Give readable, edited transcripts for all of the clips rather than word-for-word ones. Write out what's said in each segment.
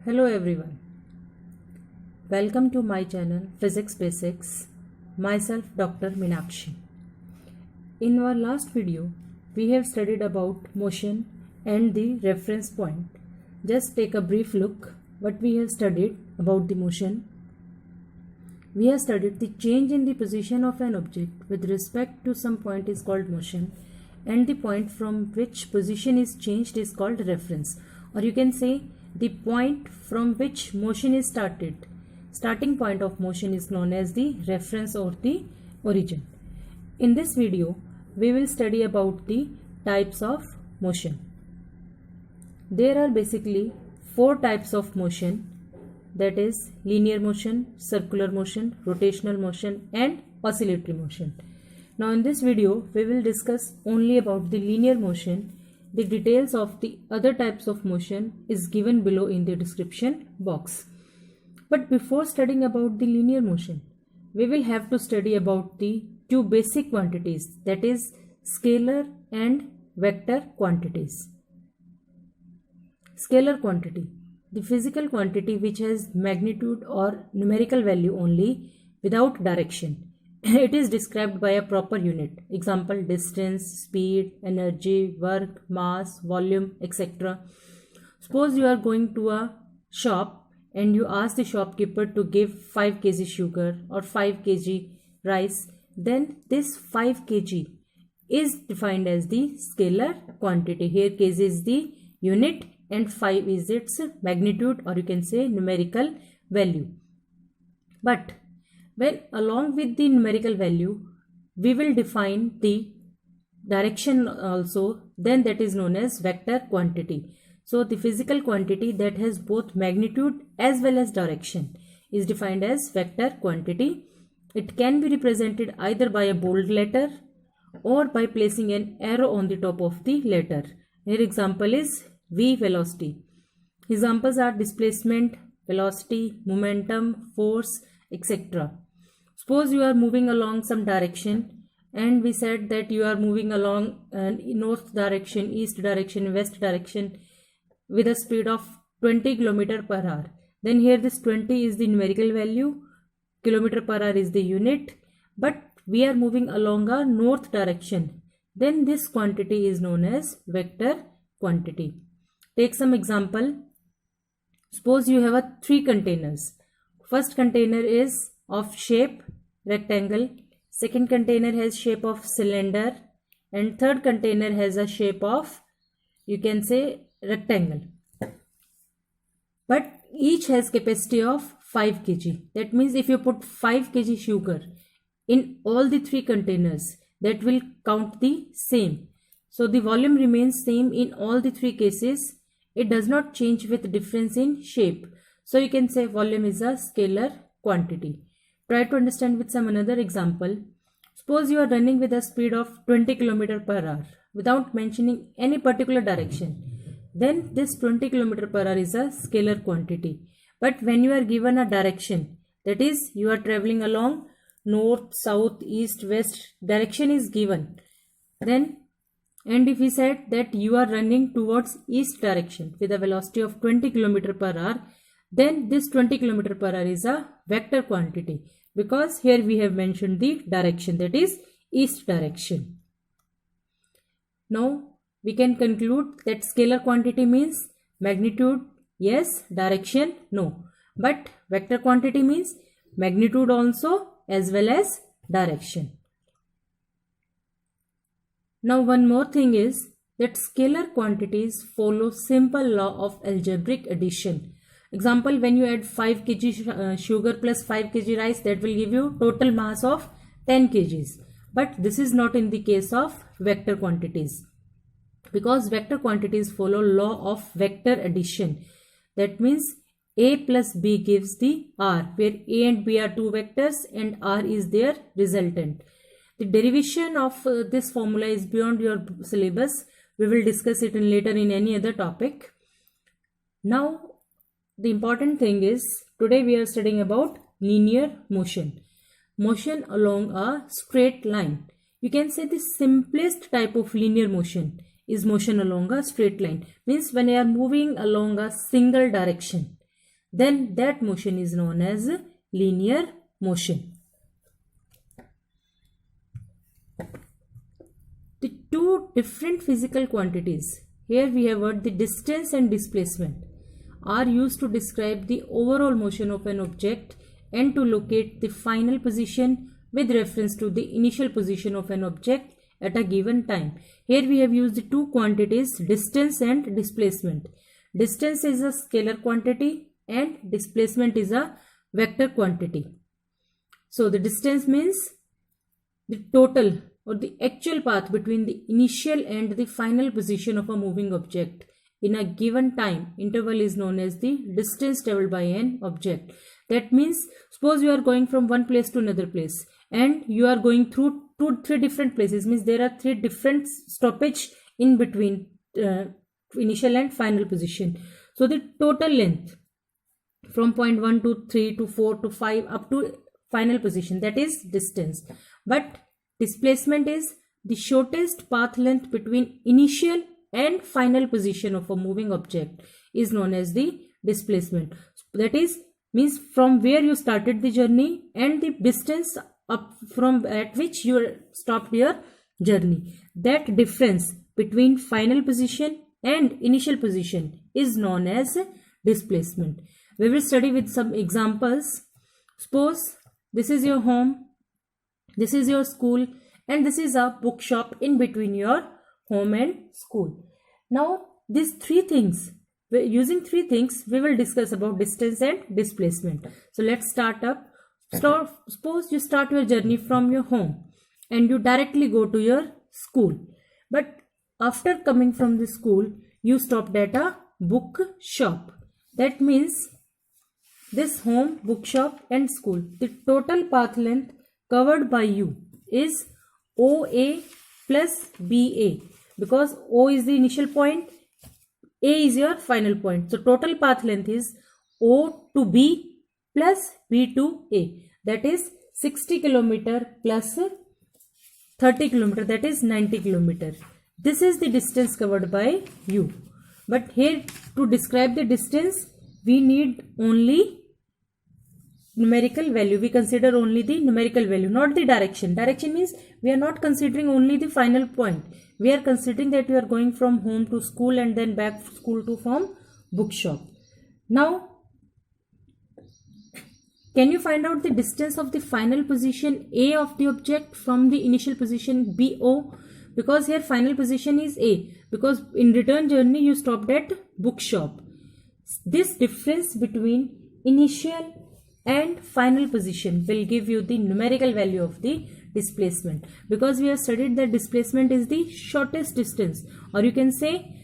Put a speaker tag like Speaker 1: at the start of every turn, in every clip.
Speaker 1: Hello everyone. Welcome to my channel Physics Basics. Myself Dr. Meenakshi. In our last video, we have studied about motion and the reference point. Just take a brief look what we have studied about the motion. We have studied the change in the position of an object with respect to some point is called motion, and the point from which position is changed is called reference, or you can say the point from which motion is started. Starting point of motion is known as the reference or the origin. In this video, we will study about the types of motion. There are basically 4 types of motion, that is linear motion, circular motion, rotational motion and oscillatory motion. Now in this video, we will discuss only about the linear motion. The details of the other types of motion is given below in the description box. But before studying about the linear motion, we will have to study about the two basic quantities, that is scalar and vector quantities. Scalar quantity, the physical quantity which has magnitude or numerical value only without direction. It is described by a proper unit. Example, distance, speed, energy, work, mass, volume, etc. Suppose you are going to a shop and you ask the shopkeeper to give 5 kg sugar or 5 kg rice. Then this 5 kg is defined as the scalar quantity. Here kg is the unit and 5 is its magnitude, or you can say numerical value. But when along with the numerical value, we will define the direction also, then that is known as vector quantity. So the physical quantity that has both magnitude as well as direction is defined as vector quantity. It can be represented either by a bold letter or by placing an arrow on the top of the letter. Here example is V velocity. Examples are displacement, velocity, momentum, force, etc. Suppose you are moving along some direction and we said that you are moving along north direction, east direction, west direction with a speed of 20 km per hour. Then here this 20 is the numerical value, kilometer per hour is the unit, but we are moving along a north direction. Then this quantity is known as vector quantity. Take some example. Suppose you have 3 containers. First container is of shape rectangle, second container has shape of cylinder, and third container has a shape of, you can say, rectangle. But each has capacity of 5 kg. That means if you put 5 kg sugar in all the 3 containers, that will count the same. So the volume remains same in all the 3 cases. It does not change with difference in shape. So you can say volume is a scalar quantity. Try to understand with some another example. Suppose you are running with a speed of 20 km per hour without mentioning any particular direction. Then this 20 km per hour is a scalar quantity. But when you are given a direction, that is you are traveling along north, south, east, west, direction is given. Then and if we said that you are running towards east direction with a velocity of 20 km per hour, then this 20 km per hour is a vector quantity, because here we have mentioned the direction, that is east direction. Now we can conclude that scalar quantity means magnitude yes, direction no, but vector quantity means magnitude also as well as direction. Now one more thing is that scalar quantities follow simple law of algebraic addition. Example, when you add 5 kg sugar plus 5 kg rice, that will give you total mass of 10 kgs. But this is not in the case of vector quantities, because vector quantities follow law of vector addition. That means A plus B gives the R, where A and B are 2 vectors and R is their resultant. The derivation of this formula is beyond your syllabus. We will discuss it later in any other topic. Now, the important thing is, today we are studying about linear motion. Motion along a straight line. You can say the simplest type of linear motion is motion along a straight line. Means when you are moving along a single direction. then that motion is known as linear motion. The two different physical quantities, here we have word the distance and displacement, are used to describe the overall motion of an object and to locate the final position with reference to the initial position of an object at a given time. Here we have used the two quantities, distance and displacement. Distance is a scalar quantity and displacement is a vector quantity. So the distance means the total or the actual path between the initial and the final position of a moving object in a given time interval is known as the distance traveled by an object. That means suppose you are going from one place to another place and you are going through three different places, means there are three different stoppage in between initial and final position. So the total length from point 1 to 3 to 4 to 5 up to final position, that is distance. But displacement is the shortest path length between initial and final position of a moving object is known as the displacement. That is means from where you started the journey and the distance up from at which you stopped your journey. That difference between final position and initial position is known as displacement. We will study with some examples. Suppose this is your home, this is your school, and this is a bookshop in between your home and school. Now these three things, using three things, we will discuss about distance and displacement. So let's start up. Suppose you start your journey from your home and you directly go to your school. But after coming from the school, you stopped at a bookshop. That means this home, bookshop and school, the total path length covered by you is OA plus BA, because O is the initial point, A is your final point. So total path length is O to B plus B to A, that is 60 km plus 30 km, that is 90 km. This is the distance covered by you. But here to describe the distance, we need only numerical value. We consider only the numerical value, not the direction. Direction means we are not considering only the final point. We are considering that we are going from home to school and then back school to from bookshop. Now, can you find out the distance of the final position A of the object from the initial position BO? Because here final position is A, because in return journey you stopped at bookshop. This difference between initial and final position will give you the numerical value of the displacement, because we have studied that displacement is the shortest distance, or you can say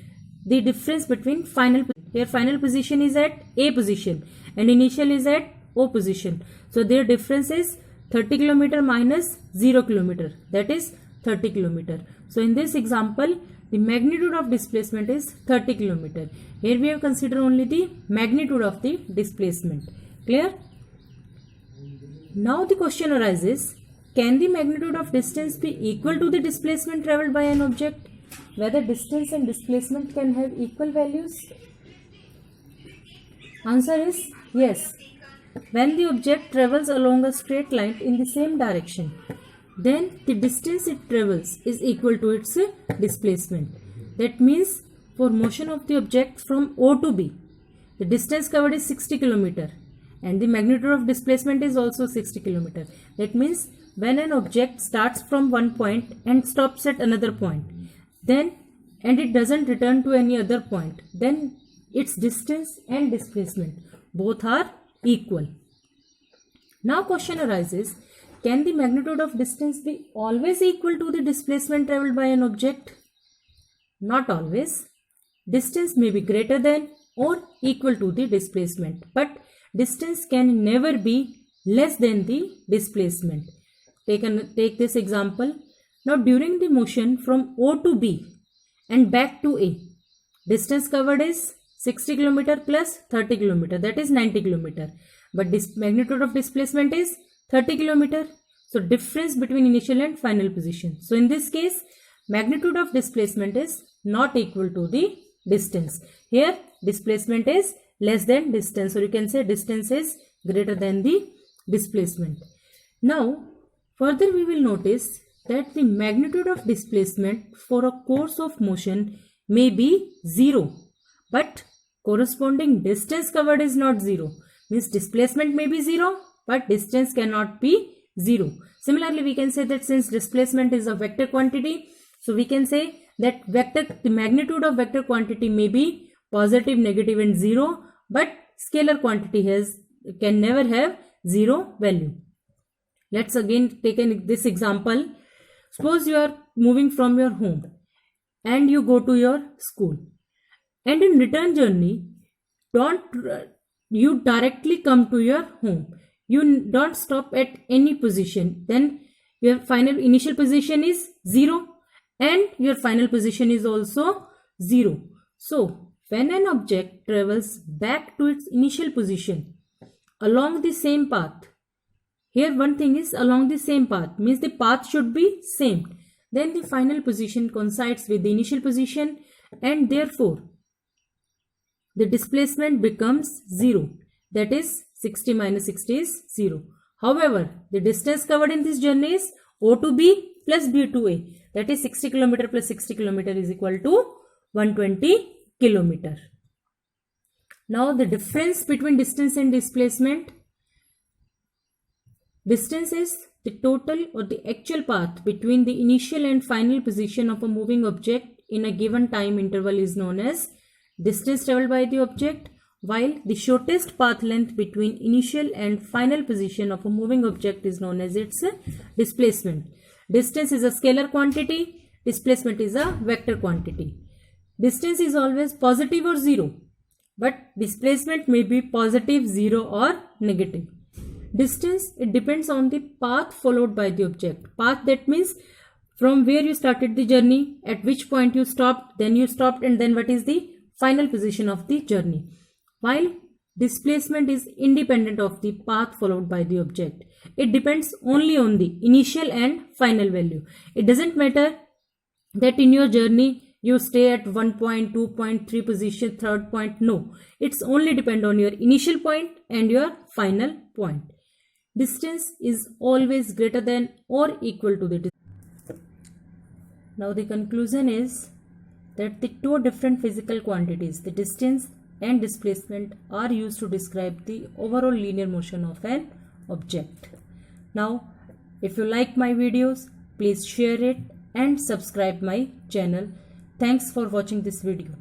Speaker 1: the difference between final. Here final position is at A position and initial is at O position. So their difference is 30 km minus 0 km, that is 30 km. So in this example, the magnitude of displacement is 30 km. Here we have considered only the magnitude of the displacement. Clear? Now the question arises, can the magnitude of distance be equal to the displacement travelled by an object? Whether distance and displacement can have equal values? Answer is yes. When the object travels along a straight line in the same direction, then the distance it travels is equal to its displacement. That means for motion of the object from O to B, the distance covered is 60 km and the magnitude of displacement is also 60 km. That means when an object starts from one point and stops at another point, then and it doesn't return to any other point, then its distance and displacement both are equal. Now question arises, can the magnitude of distance be always equal to the displacement travelled by an object? Not always. Distance may be greater than or equal to the displacement, but distance can never be less than the displacement. Take this example. Now during the motion from O to B and back to A, distance covered is 60 km plus 30 km, that is 90 km. But this magnitude of displacement is 30 km. So difference between initial and final position. So in this case, magnitude of displacement is not equal to the distance. Here displacement is less than distance, or you can say distance is greater than the displacement. Now further we will notice that the magnitude of displacement for a course of motion may be 0, but corresponding distance covered is not 0. Means displacement may be 0, but distance cannot be 0. Similarly, we can say that since displacement is a vector quantity, so we can say that the magnitude of vector quantity may be positive, negative and 0, but scalar quantity can never have 0 value. Let's again take this example. Suppose you are moving from your home and you go to your school, and in return journey, you directly come to your home. You don't stop at any position. Then your initial position is 0 and your final position is also 0. So when an object travels back to its initial position along the same path, here one thing is along the same path, means the path should be same. Then the final position coincides with the initial position, and therefore the displacement becomes 0. That is 60 minus 60 is 0. However, the distance covered in this journey is O to B plus B to A. That is 60 km plus 60 km is equal to 120 km. Now the difference between distance and displacement. Distance is the total or the actual path between the initial and final position of a moving object in a given time interval is known as distance traveled by the object, while the shortest path length between initial and final position of a moving object is known as its displacement. Distance is a scalar quantity, displacement is a vector quantity. Distance is always positive or 0, but displacement may be positive, 0 or negative. Distance, it depends on the path followed by the object. Path, that means from where you started the journey, at which point you stopped, and then what is the final position of the journey. While displacement is independent of the path followed by the object. It depends only on the initial and final value. It doesn't matter that in your journey you stay at 1 point, 2 point, 3 position, third point. No, it's only depend on your initial point and your final point. Distance is always greater than or equal to the distance. Now the conclusion is that the two different physical quantities, the distance and displacement, are used to describe the overall linear motion of an object. Now, if you like my videos, please share it and subscribe my channel. Thanks for watching this video.